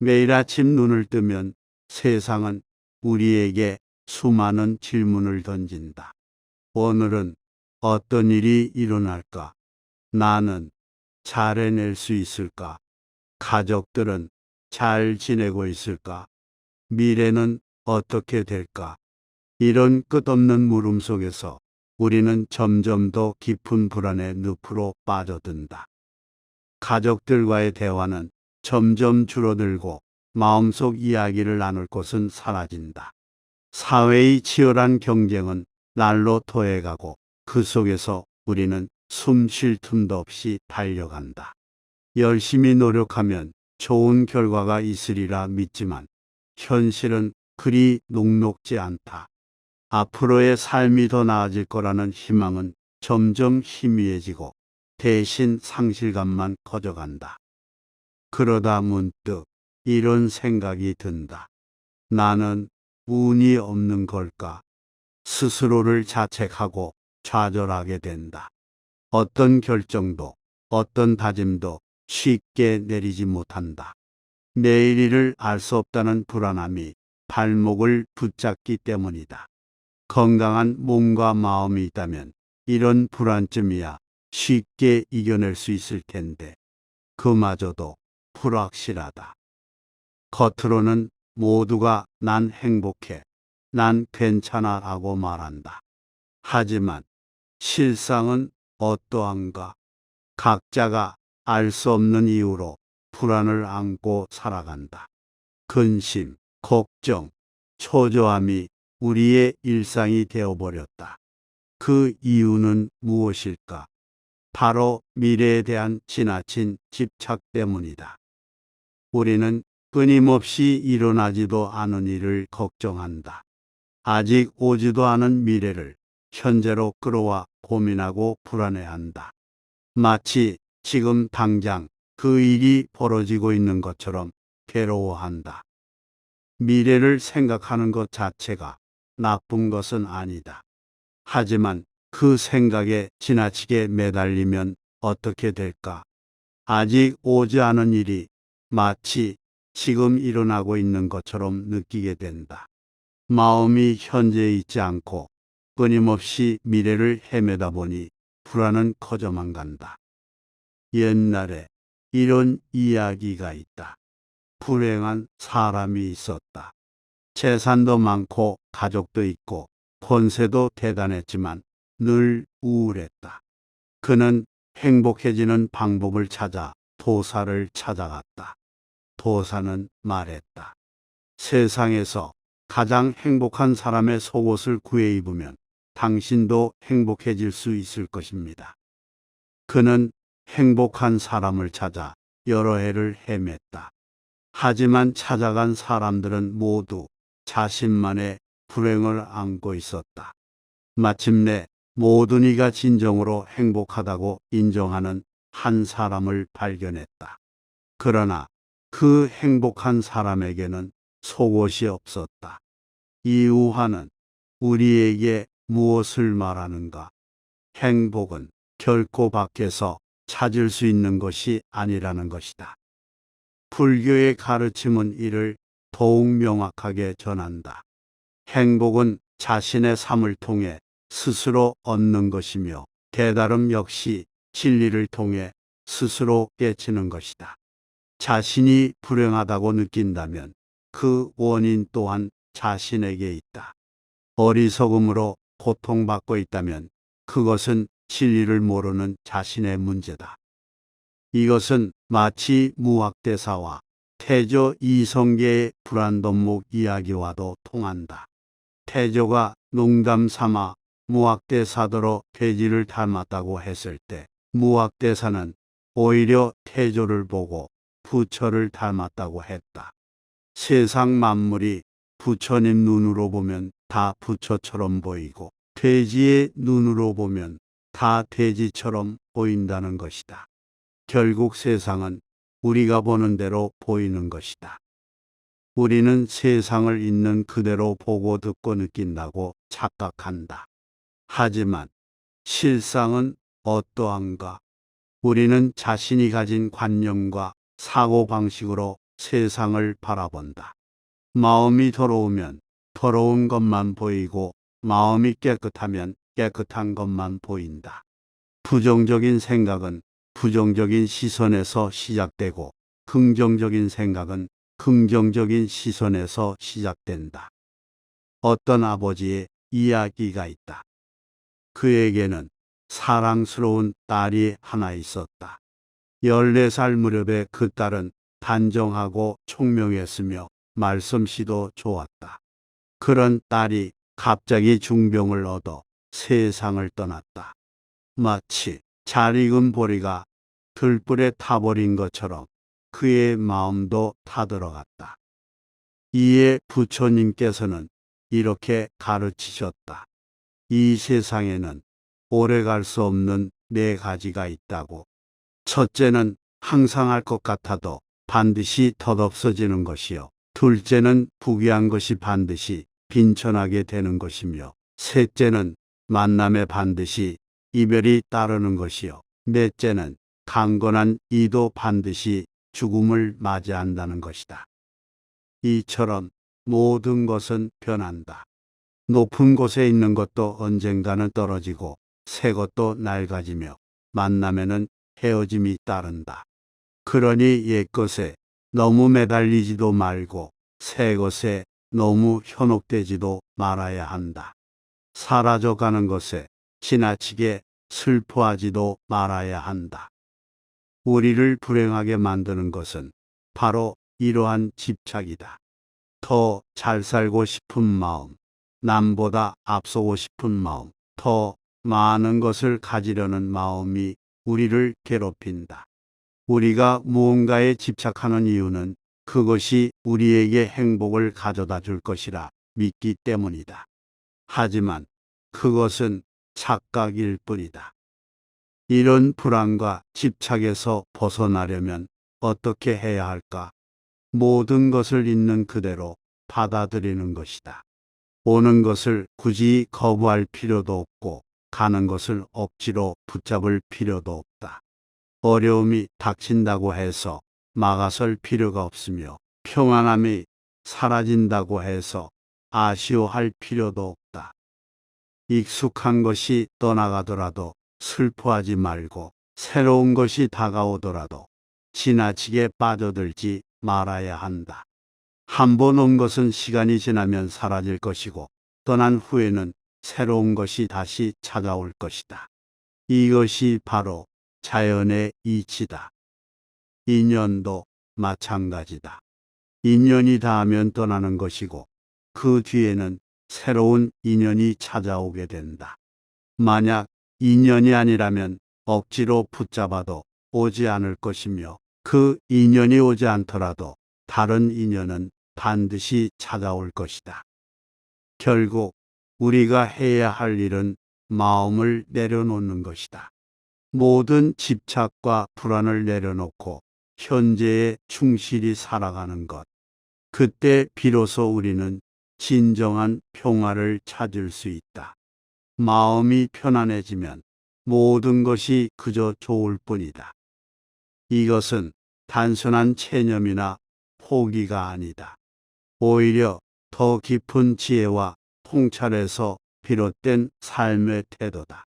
매일 아침 눈을 뜨면 세상은 우리에게 수많은 질문을 던진다. 오늘은 어떤 일이 일어날까? 나는 잘 해낼 수 있을까? 가족들은 잘 지내고 있을까? 미래는 어떻게 될까? 이런 끝없는 물음 속에서 우리는 점점 더 깊은 불안의 늪으로 빠져든다. 가족들과의 대화는 점점 줄어들고 마음속 이야기를 나눌 곳은 사라진다. 사회의 치열한 경쟁은 날로 더해가고 그 속에서 우리는 숨 쉴 틈도 없이 달려간다. 열심히 노력하면 좋은 결과가 있으리라 믿지만 현실은 그리 녹록지 않다. 앞으로의 삶이 더 나아질 거라는 희망은 점점 희미해지고 대신 상실감만 커져간다. 그러다 문득 이런 생각이 든다. 나는 운이 없는 걸까? 스스로를 자책하고 좌절하게 된다. 어떤 결정도, 어떤 다짐도 쉽게 내리지 못한다. 내일 일을 알 수 없다는 불안함이 발목을 붙잡기 때문이다. 건강한 몸과 마음이 있다면 이런 불안쯤이야 쉽게 이겨낼 수 있을 텐데 그마저도 불확실하다. 겉으로는 모두가 난 행복해, 난 괜찮아 라고 말한다. 하지만 실상은 어떠한가? 각자가 알 수 없는 이유로 불안을 안고 살아간다. 근심, 걱정, 초조함이 우리의 일상이 되어버렸다. 그 이유는 무엇일까? 바로 미래에 대한 지나친 집착 때문이다. 우리는 끊임없이 일어나지도 않은 일을 걱정한다. 아직 오지도 않은 미래를 현재로 끌어와 고민하고 불안해한다. 마치 지금 당장 그 일이 벌어지고 있는 것처럼 괴로워한다. 미래를 생각하는 것 자체가 나쁜 것은 아니다. 하지만 그 생각에 지나치게 매달리면 어떻게 될까? 아직 오지 않은 일이 마치 지금 일어나고 있는 것처럼 느끼게 된다. 마음이 현재에 있지 않고 끊임없이 미래를 헤매다 보니 불안은 커져만 간다. 옛날에 이런 이야기가 있다. 불행한 사람이 있었다. 재산도 많고 가족도 있고 권세도 대단했지만 늘 우울했다. 그는 행복해지는 방법을 찾아 도사를 찾아갔다. 도사는 말했다. 세상에서 가장 행복한 사람의 속옷을 구해 입으면 당신도 행복해질 수 있을 것입니다. 그는 행복한 사람을 찾아 여러 해를 헤맸다. 하지만 찾아간 사람들은 모두 자신만의 불행을 안고 있었다. 마침내 모든 이가 진정으로 행복하다고 인정하는 한 사람을 발견했다. 그러나 그 행복한 사람에게는 속옷이 없었다. 이 우화는 우리에게 무엇을 말하는가? 행복은 결코 밖에서 찾을 수 있는 것이 아니라는 것이다. 불교의 가르침은 이를 더욱 명확하게 전한다. 행복은 자신의 삶을 통해 스스로 얻는 것이며 깨달음 역시 진리를 통해 스스로 깨치는 것이다. 자신이 불행하다고 느낀다면 그 원인 또한 자신에게 있다. 어리석음으로 고통받고 있다면 그것은 진리를 모르는 자신의 문제다. 이것은 마치 무학대사와 태조 이성계의 불안동목 이야기와도 통한다. 태조가 농담 삼아 무학대사더러 돼지를 닮았다고 했을 때 무학대사는 오히려 태조를 보고 부처를 닮았다고 했다. 세상 만물이 부처님 눈으로 보면 다 부처처럼 보이고 돼지의 눈으로 보면 다 돼지처럼 보인다는 것이다. 결국 세상은 우리가 보는 대로 보이는 것이다. 우리는 세상을 있는 그대로 보고 듣고 느낀다고 착각한다. 하지만 실상은 어떠한가? 우리는 자신이 가진 관념과 사고방식으로 세상을 바라본다. 마음이 더러우면 더러운 것만 보이고 마음이 깨끗하면 깨끗한 것만 보인다. 부정적인 생각은 부정적인 시선에서 시작되고 긍정적인 생각은 긍정적인 시선에서 시작된다. 어떤 아버지의 이야기가 있다. 그에게는 사랑스러운 딸이 하나 있었다. 14살 무렵에 그 딸은 단정하고 총명했으며 말솜씨도 좋았다. 그런 딸이 갑자기 중병을 얻어 세상을 떠났다. 마치 잘 익은 보리가 들불에 타버린 것처럼 그의 마음도 타들어갔다. 이에 부처님께서는 이렇게 가르치셨다. 이 세상에는 오래 갈 수 없는 4가지가 있다고. 첫째는 항상 할 것 같아도 반드시 덧없어지는 것이요. 둘째는 부귀한 것이 반드시 빈천하게 되는 것이며, 셋째는 만남에 반드시 이별이 따르는 것이요. 넷째는 강건한 이도 반드시 죽음을 맞이한다는 것이다. 이처럼 모든 것은 변한다. 높은 곳에 있는 것도 언젠가는 떨어지고 새 것도 낡아지며 만남에는 헤어짐이 따른다. 그러니 옛것에 너무 매달리지도 말고 새 것에 너무 현혹되지도 말아야 한다. 사라져가는 것에 지나치게 슬퍼하지도 말아야 한다. 우리를 불행하게 만드는 것은 바로 이러한 집착이다. 더 잘 살고 싶은 마음, 남보다 앞서고 싶은 마음, 더 많은 것을 가지려는 마음이 우리를 괴롭힌다. 우리가 무언가에 집착하는 이유는 그것이 우리에게 행복을 가져다 줄 것이라 믿기 때문이다. 하지만 그것은 착각일 뿐이다. 이런 불안과 집착에서 벗어나려면 어떻게 해야 할까? 모든 것을 있는 그대로 받아들이는 것이다. 오는 것을 굳이 거부할 필요도 없고 가는 것을 억지로 붙잡을 필요도 없다. 어려움이 닥친다고 해서 막아설 필요가 없으며 평안함이 사라진다고 해서 아쉬워할 필요도 없다. 익숙한 것이 떠나가더라도 슬퍼하지 말고 새로운 것이 다가오더라도 지나치게 빠져들지 말아야 한다. 한 번 온 것은 시간이 지나면 사라질 것이고 떠난 후에는 새로운 것이 다시 찾아올 것이다. 이것이 바로 자연의 이치다. 인연도 마찬가지다. 인연이 닿으면 떠나는 것이고 그 뒤에는 새로운 인연이 찾아오게 된다. 만약 인연이 아니라면 억지로 붙잡아도 오지 않을 것이며 그 인연이 오지 않더라도 다른 인연은 반드시 찾아올 것이다. 결국 우리가 해야 할 일은 마음을 내려놓는 것이다. 모든 집착과 불안을 내려놓고 현재에 충실히 살아가는 것. 그때 비로소 우리는 진정한 평화를 찾을 수 있다. 마음이 편안해지면 모든 것이 그저 좋을 뿐이다. 이것은 단순한 체념이나 포기가 아니다. 오히려 더 깊은 지혜와 통찰에서 비롯된 삶의 태도다.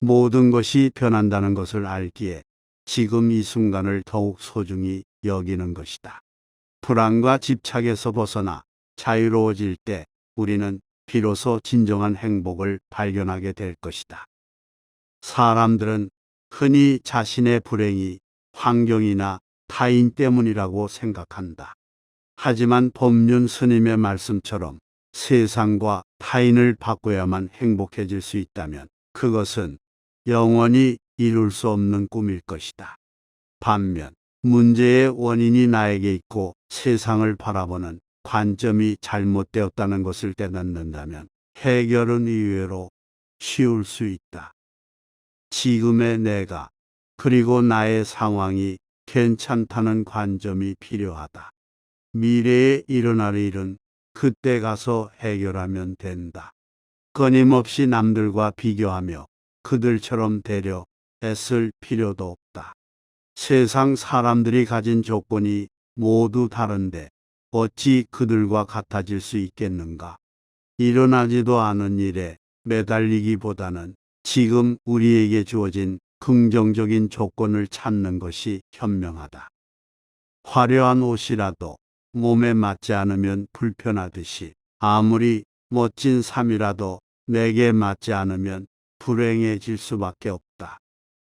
모든 것이 변한다는 것을 알기에 지금 이 순간을 더욱 소중히 여기는 것이다. 불안과 집착에서 벗어나 자유로워질 때 우리는 비로소 진정한 행복을 발견하게 될 것이다. 사람들은 흔히 자신의 불행이 환경이나 타인 때문이라고 생각한다. 하지만 법륜 스님의 말씀처럼 세상과 타인을 바꿔야만 행복해질 수 있다면 그것은 영원히 이룰 수 없는 꿈일 것이다. 반면 문제의 원인이 나에게 있고 세상을 바라보는 관점이 잘못되었다는 것을 깨닫는다면 해결은 의외로 쉬울 수 있다. 지금의 내가 그리고 나의 상황이 괜찮다는 관점이 필요하다. 미래에 일어날 일은 그때 가서 해결하면 된다. 끊임없이 남들과 비교하며 그들처럼 되려 애쓸 필요도 없다. 세상 사람들이 가진 조건이 모두 다른데 어찌 그들과 같아질 수 있겠는가? 일어나지도 않은 일에 매달리기보다는 지금 우리에게 주어진 긍정적인 조건을 찾는 것이 현명하다. 화려한 옷이라도 몸에 맞지 않으면 불편하듯이 아무리 멋진 삶이라도 내게 맞지 않으면 불행해질 수밖에 없다.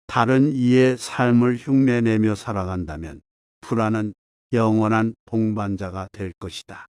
다른 이의 삶을 흉내내며 살아간다면 불안은 영원한 동반자가 될 것이다.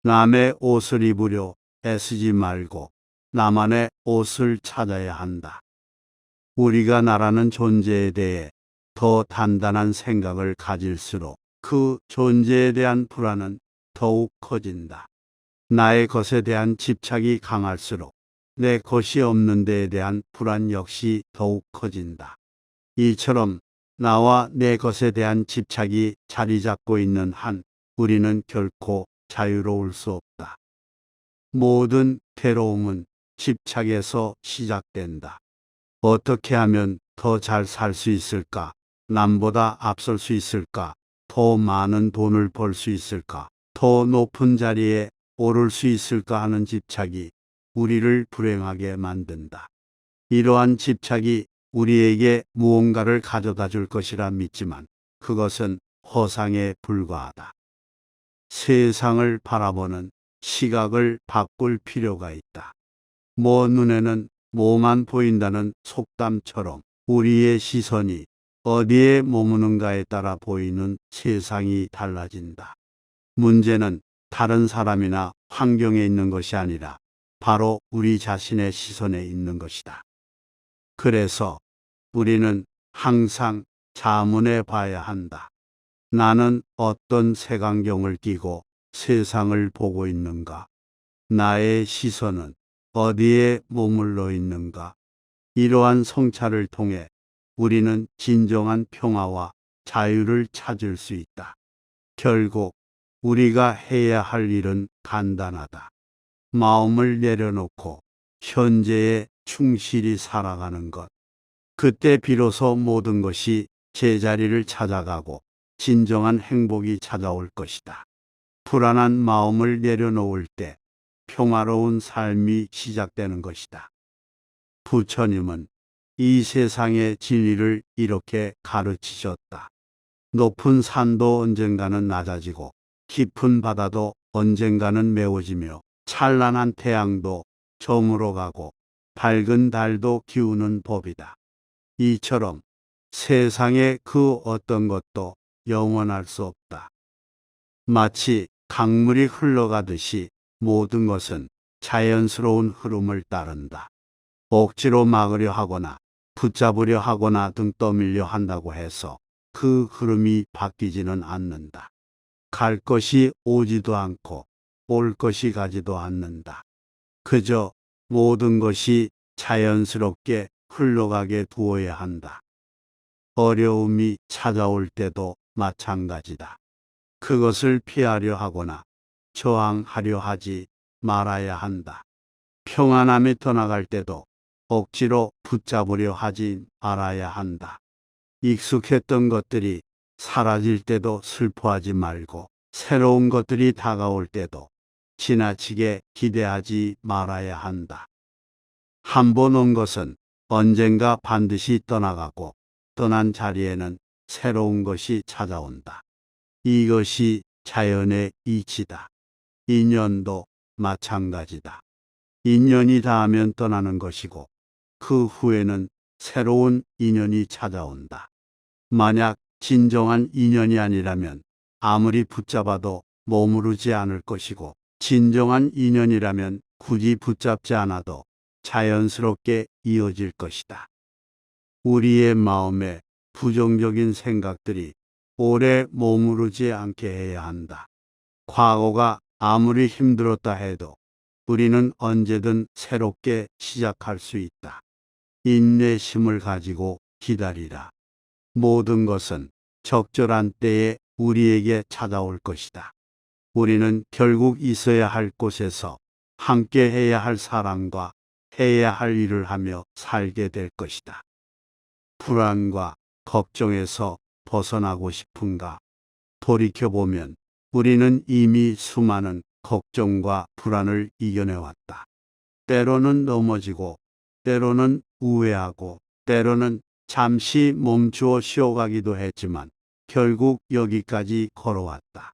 남의 옷을 입으려 애쓰지 말고 나만의 옷을 찾아야 한다. 우리가 나라는 존재에 대해 더 단단한 생각을 가질수록 그 존재에 대한 불안은 더욱 커진다. 나의 것에 대한 집착이 강할수록 내 것이 없는 데에 대한 불안 역시 더욱 커진다. 이처럼 나와 내 것에 대한 집착이 자리 잡고 있는 한 우리는 결코 자유로울 수 없다. 모든 괴로움은 집착에서 시작된다. 어떻게 하면 더 잘 살 수 있을까? 남보다 앞설 수 있을까? 더 많은 돈을 벌 수 있을까? 더 높은 자리에 오를 수 있을까 하는 집착이 우리를 불행하게 만든다. 이러한 집착이 우리에게 무언가를 가져다 줄 것이라 믿지만 그것은 허상에 불과하다. 세상을 바라보는 시각을 바꿀 필요가 있다. 눈에는 뭐만 보인다는 속담처럼 우리의 시선이 어디에 머무는가에 따라 보이는 세상이 달라진다. 문제는 다른 사람이나 환경에 있는 것이 아니라 바로 우리 자신의 시선에 있는 것이다. 그래서 우리는 항상 자문해 봐야 한다. 나는 어떤 색안경을 끼고 세상을 보고 있는가? 나의 시선은 어디에 머물러 있는가? 이러한 성찰을 통해 우리는 진정한 평화와 자유를 찾을 수 있다. 결국 우리가 해야 할 일은 간단하다. 마음을 내려놓고 현재에 충실히 살아가는 것. 그때 비로소 모든 것이 제자리를 찾아가고 진정한 행복이 찾아올 것이다. 불안한 마음을 내려놓을 때 평화로운 삶이 시작되는 것이다. 부처님은 이 세상의 진리를 이렇게 가르치셨다. 높은 산도 언젠가는 낮아지고 깊은 바다도 언젠가는 메워지며 찬란한 태양도 저물어 가고 밝은 달도 기우는 법이다. 이처럼 세상의 그 어떤 것도 영원할 수 없다. 마치 강물이 흘러가듯이 모든 것은 자연스러운 흐름을 따른다. 억지로 막으려 하거나 붙잡으려 하거나 등 떠밀려 한다고 해서 그 흐름이 바뀌지는 않는다. 갈 것이 오지도 않고 올 것이 가지도 않는다. 그저 모든 것이 자연스럽게 흘러가게 두어야 한다. 어려움이 찾아올 때도 마찬가지다. 그것을 피하려 하거나 저항하려 하지 말아야 한다. 평안함이 떠나갈 때도 억지로 붙잡으려 하지 말아야 한다. 익숙했던 것들이 사라질 때도 슬퍼하지 말고 새로운 것들이 다가올 때도 지나치게 기대하지 말아야 한다. 한 번 온 것은 언젠가 반드시 떠나가고 떠난 자리에는 새로운 것이 찾아온다. 이것이 자연의 이치다. 인연도 마찬가지다. 인연이 닿으면 떠나는 것이고 그 후에는 새로운 인연이 찾아온다. 만약 진정한 인연이 아니라면 아무리 붙잡아도 머무르지 않을 것이고 진정한 인연이라면 굳이 붙잡지 않아도 자연스럽게 이어질 것이다. 우리의 마음에 부정적인 생각들이 오래 머무르지 않게 해야 한다. 과거가 아무리 힘들었다 해도 우리는 언제든 새롭게 시작할 수 있다. 인내심을 가지고 기다리라. 모든 것은 적절한 때에 우리에게 찾아올 것이다. 우리는 결국 있어야 할 곳에서 함께 해야 할 사람과 해야 할 일을 하며 살게 될 것이다. 불안과 걱정에서 벗어나고 싶은가? 돌이켜보면 우리는 이미 수많은 걱정과 불안을 이겨내왔다. 때로는 넘어지고, 때로는 우회하고, 때로는 잠시 멈추어 쉬어가기도 했지만 결국 여기까지 걸어왔다.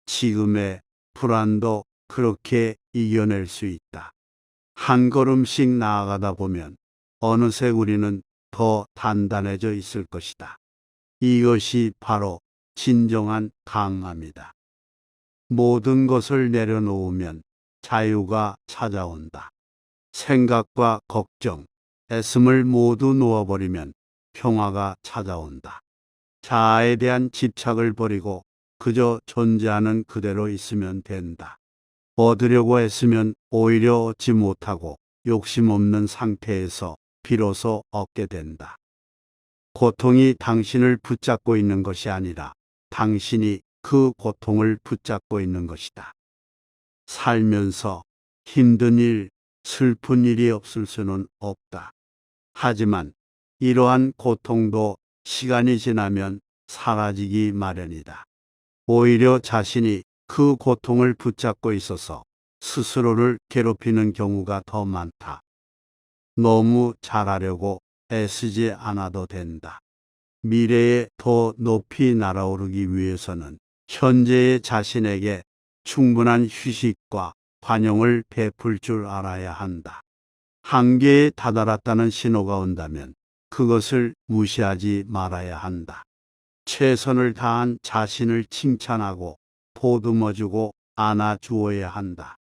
지금의 불안도 그렇게 이겨낼 수 있다. 한 걸음씩 나아가다 보면 어느새 우리는 더 단단해져 있을 것이다. 이것이 바로 진정한 강함이다. 모든 것을 내려놓으면 자유가 찾아온다. 생각과 걱정, 애씀을 모두 놓아버리면 평화가 찾아온다. 자아에 대한 집착을 버리고 그저 존재하는 그대로 있으면 된다. 얻으려고 애쓰면 오히려 얻지 못하고 욕심 없는 상태에서 비로소 얻게 된다. 고통이 당신을 붙잡고 있는 것이 아니라 당신이 그 고통을 붙잡고 있는 것이다. 살면서 힘든 일, 슬픈 일이 없을 수는 없다. 하지만 이러한 고통도 시간이 지나면 사라지기 마련이다. 오히려 자신이 그 고통을 붙잡고 있어서 스스로를 괴롭히는 경우가 더 많다. 너무 잘하려고 애쓰지 않아도 된다. 미래에 더 높이 날아오르기 위해서는 현재의 자신에게 충분한 휴식과 관용을 베풀 줄 알아야 한다. 한계에 다다랐다는 신호가 온다면 그것을 무시하지 말아야 한다. 최선을 다한 자신을 칭찬하고 보듬어주고 안아주어야 한다.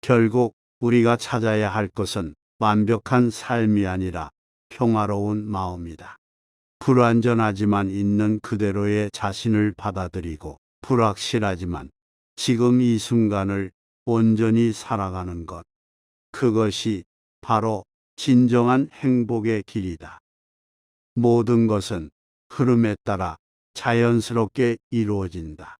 결국 우리가 찾아야 할 것은 완벽한 삶이 아니라 평화로운 마음이다. 불완전하지만 있는 그대로의 자신을 받아들이고 불확실하지만 지금 이 순간을 온전히 살아가는 것. 그것이 바로 진정한 행복의 길이다. 모든 것은 흐름에 따라 자연스럽게 이루어진다.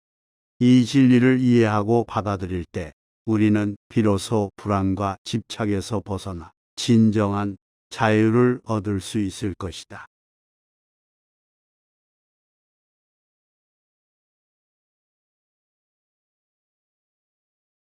이 진리를 이해하고 받아들일 때 우리는 비로소 불안과 집착에서 벗어나 진정한 자유를 얻을 수 있을 것이다.